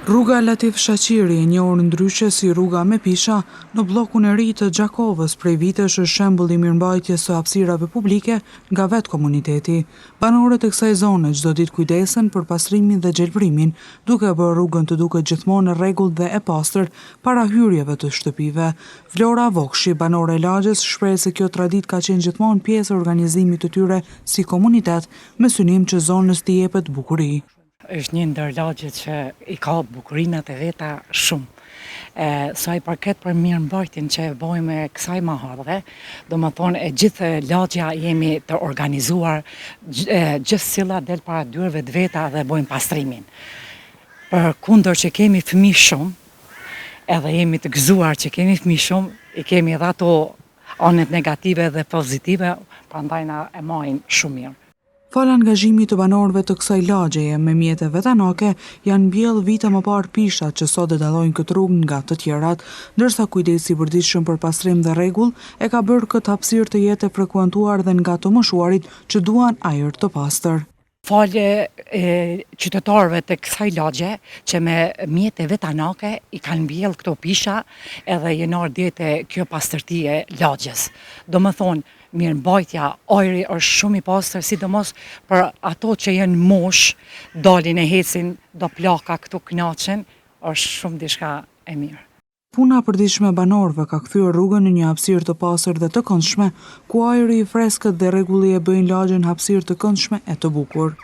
Rruga Latif Shaqiri, e njohur ndryshe si rruga me pisha, në bllokun e ri të Gjakovës prej vitesh është shembull i mirëmbajtjes së hapësirave publike nga vetë komuniteti. Banorët e kësaj zone çdo ditë kujdesen për pastrimin dhe gjelbrimin, duke bërë rrugën të duket gjithmonë në rregull dhe e pastër para hyrjeve të shtëpive. Vlora Vokshi, banore e lagjes, shpreh se kjo traditë ka qenë gjithmonë pjesë e organizimit të tyre si komunitet, me synim që zonës t'i jepet bukuri. Është një ndër lagjet që i ka bukurinat e veta shumë. Sa i përket për mirëmbajtjen që e bojmë kësaj mahallë, do më thonë e gjithë lagja jemi të organizuar, gjithë silla del para dyrëve të veta dhe bojmë pastrimin. Për kundër që kemi fëmijë shumë, edhe jemi të gëzuar që kemi fëmijë shumë, i kemi edhe ato anet negative dhe pozitive, prandaj na e marrin shumë mirë. Fal angazhimit të banorëve të kësaj lagjeje me mjete vetanake, janë mbjellë vite më parë pishat që sot e dallojnë këtë rrugë nga të tjerat, ndërsa kujdesi i përditshëm për pastrim dhe rregull e ka bërë këtë hapësirë të jetë e frekuentuar dhe nga të moshuarit që duan ajër të pastër. Falje qytetarëve të kësaj lagje që me mjete vetanake i kanë mbjellë këto pisha edhe jenar djete kjo pastërti e lagjes. Do më thonë, mirëmbajtja, ajri është shumë i pastër, sidomos për ato që janë mosh, dalin e hecin, do plaka këtu knaqen, është shumë diçka e mirë. Puna e përditshme e banorëve ka kthyer rrugën në një hapësirë të pastër dhe të këndshme, ku ajri i freskët dhe rregulli e bëjnë lagjen hapësirë të këndshme e të bukur.